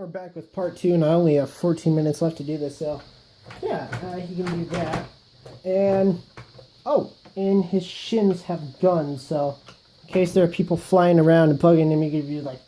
back with part 2, and I only have 14 minutes left to do this, so yeah, he can do that. And, oh, and his shins have guns, so in case there are people flying around and bugging him, he can be like,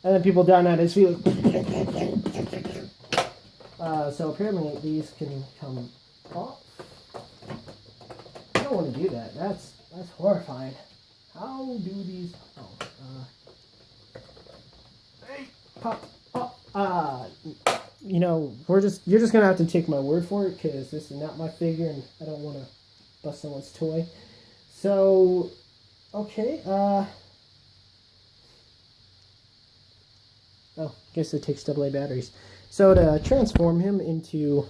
and then people down at his feet. So apparently these can come off. I don't want to do that. That's horrifying. How do these? Hey, pop. You know, you're just gonna have to take my word for it because this is not my figure, and I don't want to bust someone's toy. So, okay. Oh, I guess it takes AA batteries. So to transform him into, you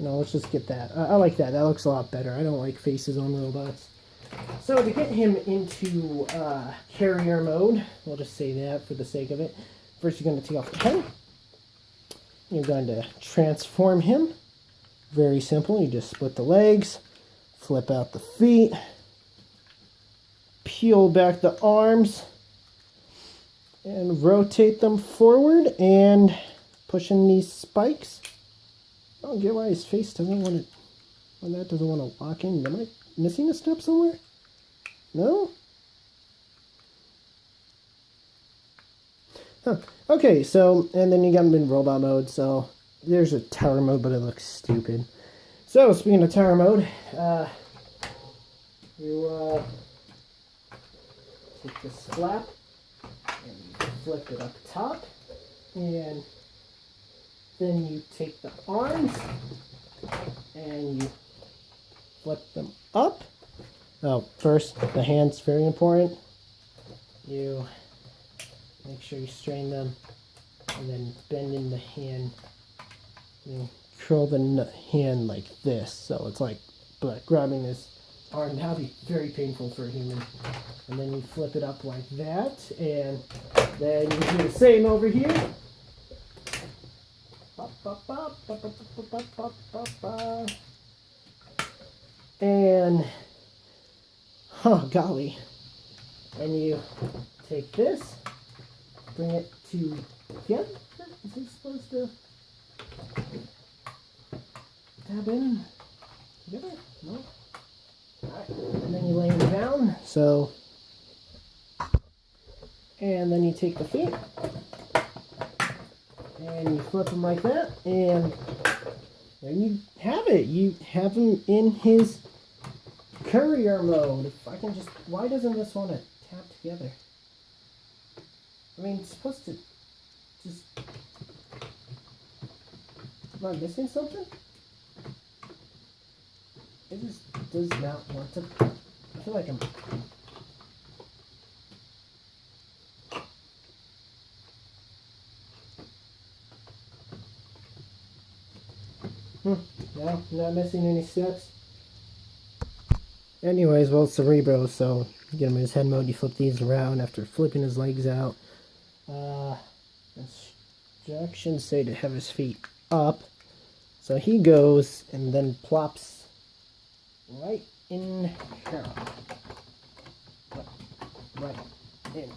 know, let's just get that. I like that. That looks a lot better. I don't like faces on robots. So to get him into carrier mode, we'll just say that for the sake of it. First you're going to take off the pen. You're going to transform him. Very simple. You just split the legs, flip out the feet, peel back the arms, and rotate them forward and push in these spikes. I don't get why his face doesn't want to, when that doesn't want to lock in. Am I missing a step somewhere? No? Huh. Okay, so, and then you got him in robot mode, so there's a tower mode, but it looks stupid. So, speaking of tower mode, you take this flap, and you flip it up top, and then you take the arms, and you flip them up. Oh, first, the hands, very important. You make sure you strain them, and then bend in the hand. You curl the hand like this, so it's like grabbing this arm. That would be very painful for a human. And then you flip it up like that, and then you do the same over here. And, oh golly, and you take this, bring it together. Is he supposed to tab in together? No. Alright, and then you lay him down. So, and then you take the feet, and you flip him like that, and there you have it. You have him in his courier mode. If I can just, why doesn't this want to tap together? I mean, it's supposed to just, am I missing something? It just does not want to, I feel like I'm, no, not missing any steps. Anyways, well, it's Cerebro, so you get him in his head mode, you flip these around after flipping his legs out. Instructions say to have his feet up. So he goes and then plops right in here. Right in.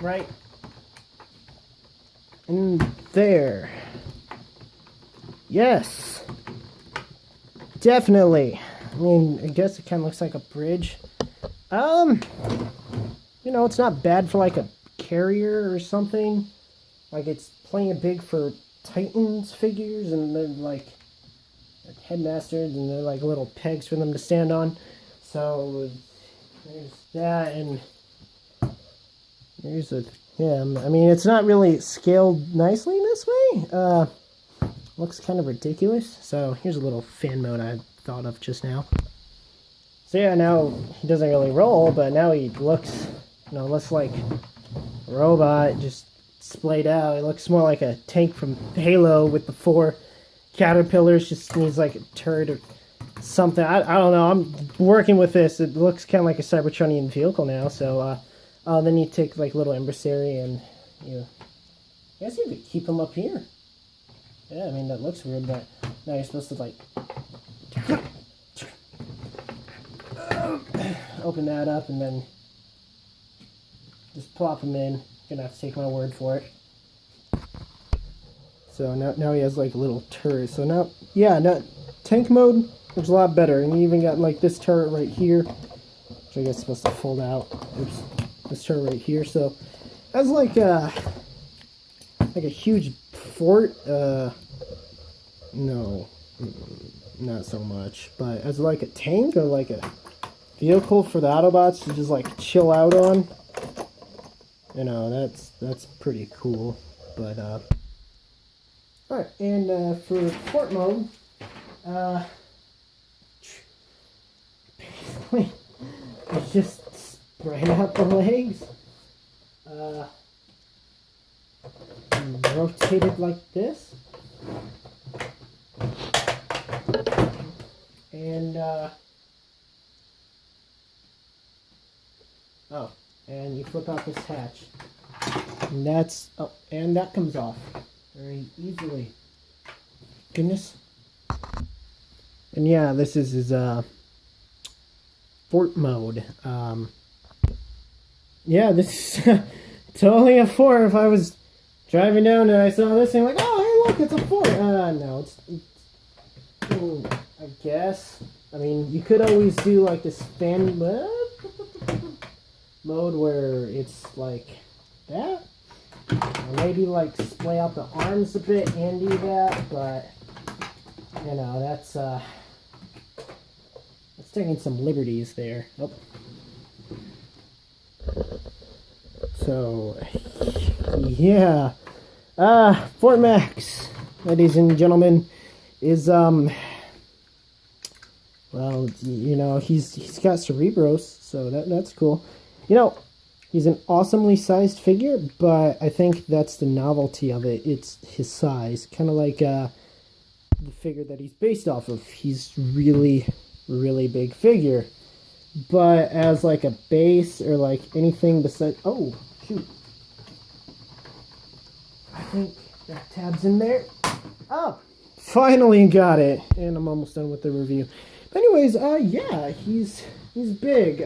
Right in there. Yes. Definitely. I mean, I guess it kind of looks like a bridge. You know, it's not bad for like a carrier or something. Like it's playing big for Titans figures, and they're like headmasters, and they're like little pegs for them to stand on. So there's that, and there's a, yeah, I mean, it's not really scaled nicely this way. Looks kind of ridiculous. So here's a little fan mode I thought of just now. So yeah, now he doesn't really roll, but now he looks, you know, less like a robot, just splayed out. It looks more like a tank from Halo with the 4 caterpillars. Just needs like a turret or something. I don't know. I'm working with this. It looks kind of like a Cybertronian vehicle now. So then you take like little emissary and you, I guess you could keep him up here. Yeah, I mean, that looks weird, but now you're supposed to like open that up and then just plop him in. Gonna have to take my word for it. So now he has like a little turret. So now, yeah, now tank mode looks a lot better. And you even got like this turret right here, which I guess is supposed to fold out. Oops, this turret right here. So that's like a huge fort. No, not so much. But as like a tank or like a vehicle for the Autobots to just like chill out on, you know, that's pretty cool. But alright, and for fort mode, basically it's just spread out the legs, rotate it like this, and and you flip out this hatch, and and that comes off very easily. Goodness. And yeah, this is his fort mode. Yeah, this is totally a fort. If I was driving down and I saw this thing, like, oh, hey, look, it's a fort. No, it's I guess. I mean, you could always do like this fan mode where it's like that. Or maybe like splay out the arms a bit and do that, but you know, that's taking some liberties there. Oh. So yeah. Fort Max, ladies and gentlemen, is well, you know, he's got Cerebros, so that's cool. You know, he's an awesomely sized figure, but I think that's the novelty of it. It's his size, kind of like the figure that he's based off of. He's really big figure, but as like a base or like anything besides, oh shoot, I think that tab's in there. Oh, finally got it, and I'm almost done with the review. But anyways, yeah, he's big.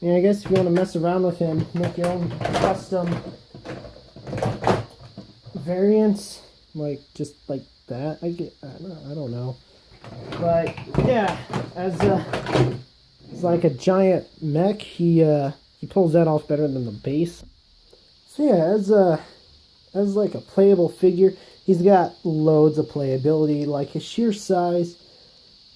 And I guess if you want to mess around with him, make your own custom variants, like just like that. I don't know, but yeah, as like a giant mech, he pulls that off better than the base. So yeah, as like a playable figure, he's got loads of playability, like his sheer size.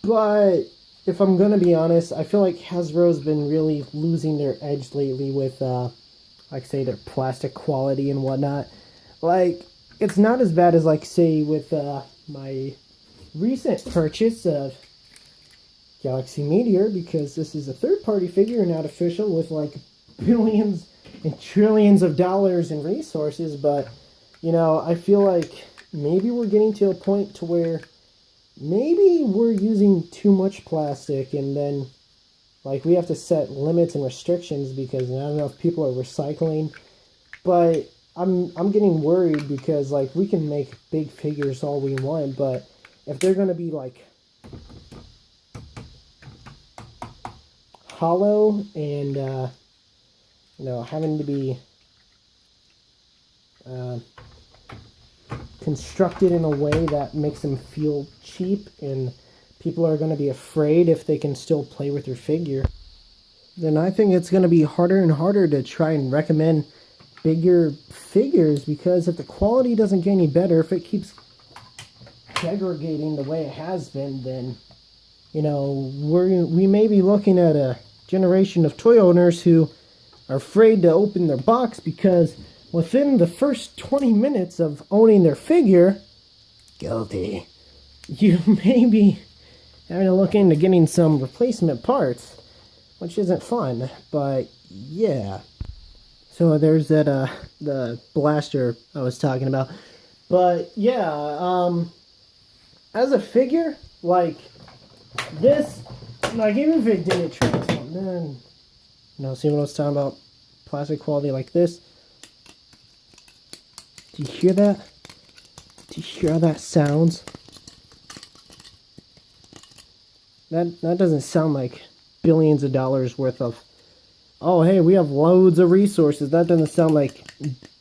But if I'm gonna be honest, I feel like Hasbro's been really losing their edge lately with, like, say, their plastic quality and whatnot. Like, it's not as bad as, like, say, with my recent purchase of Galaxy Meteor, because this is a third-party figure, not official, with, like, billions and trillions of dollars in resources. But, you know, I feel like maybe we're getting to a point to where maybe we're using too much plastic, and then like we have to set limits and restrictions, because I don't know if people are recycling, but I'm getting worried, because like we can make big figures all we want, but if they're going to be like hollow and you know, having to be constructed in a way that makes them feel cheap, and people are going to be afraid if they can still play with your figure, then I think it's going to be harder and harder to try and recommend bigger figures, because if the quality doesn't get any better, if it keeps degrading the way it has been, then, you know, we may be looking at a generation of toy owners who are afraid to open their box, because within the first 20 minutes of owning their figure, guilty, you may be having to look into getting some replacement parts, which isn't fun. But yeah, so there's that the blaster I was talking about. But yeah, as a figure, like this, like even if it didn't transform, then, you know, see what I was talking about, plastic quality like this. Do you hear that? Do you hear how that sounds? That doesn't sound like billions of dollars worth of oh, hey, we have loads of resources. That doesn't sound like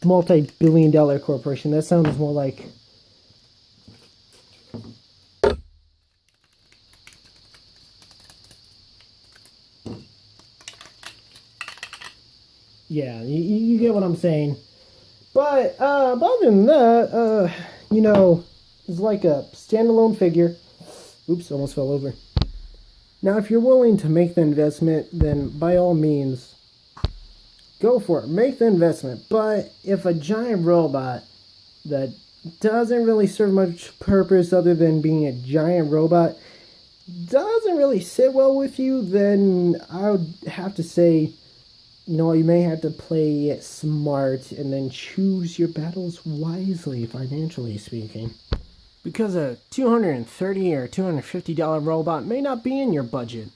multi-billion-dollar corporation. That sounds more like... Yeah, you get what I'm saying. But other than that, you know, it's like a standalone figure. Oops, almost fell over. Now, if you're willing to make the investment, then by all means, go for it. Make the investment. But if a giant robot that doesn't really serve much purpose other than being a giant robot doesn't really sit well with you, then I would have to say, you know, you may have to play it smart and then choose your battles wisely, financially speaking. Because a $230 or $250 robot may not be in your budget.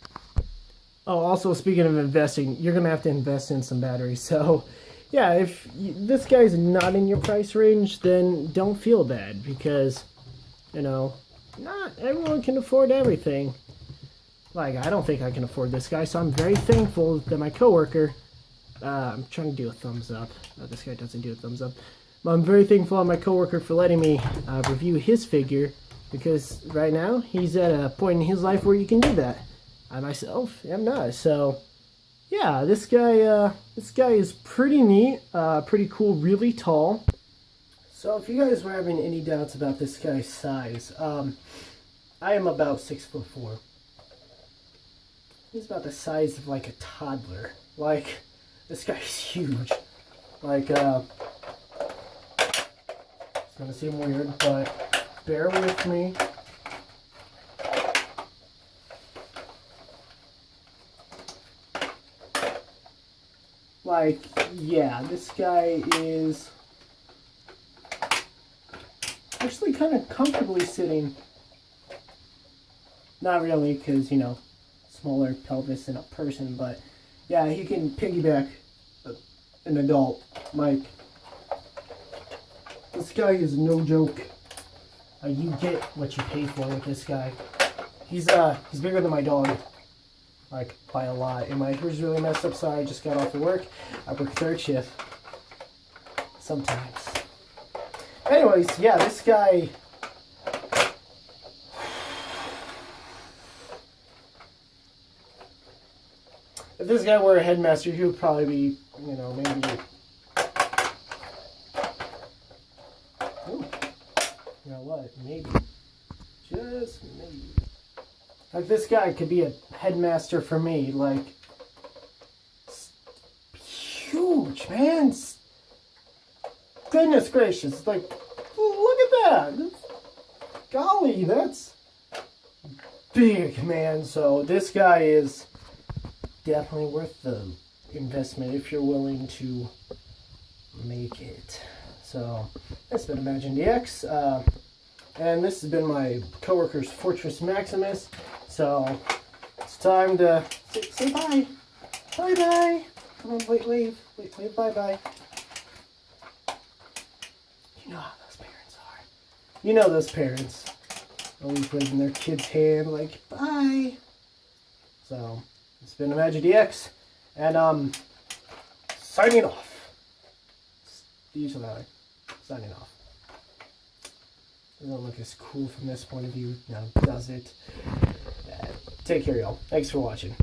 Oh, also speaking of investing, you're going to have to invest in some batteries. So, yeah, if this guy's not in your price range, then don't feel bad because, you know, not everyone can afford everything. Like, I don't think I can afford this guy, so I'm very thankful that my coworker... I'm trying to do a thumbs up. This guy doesn't do a thumbs up. But I'm very thankful to my coworker for letting me review his figure, because right now he's at a point in his life where you can do that. I myself am not. So yeah, this guy is pretty neat, pretty cool, really tall. So if you guys were having any doubts about this guy's size, I am about 6'4". He's about the size of like a toddler. Like, this guy's huge. Like, it's gonna seem weird, but bear with me. Like, yeah, this guy is actually kind of comfortably sitting. Not really, because, you know, smaller pelvis than a person, but yeah, he can piggyback an adult. Like, this guy is no joke. You get what you pay for with this guy. He's bigger than my dog, like by a lot. And my hair's really messed up, so I just got off of work. I work third shift sometimes. Anyways, yeah, this guy. If this guy were a headmaster, he would probably be, you know, maybe... Ooh. You know what? Maybe. Just maybe. Like, this guy could be a headmaster for me. Like, huge, man. Goodness gracious. Like, look at that. Golly, that's big, man. So, this guy is... definitely worth the investment if you're willing to make it. So, that's been Imagine DX. And this has been my coworker's Fortress Maximus. So, it's time to say bye. Bye-bye. Come on, wave bye-bye. You know how those parents are. You know those parents. Always waving their kid's hand like, bye. So... it's been Imagine DX, and signing off. Usually signing off. Doesn't look as cool from this point of view. No, does it? Take care, y'all. Thanks for watching.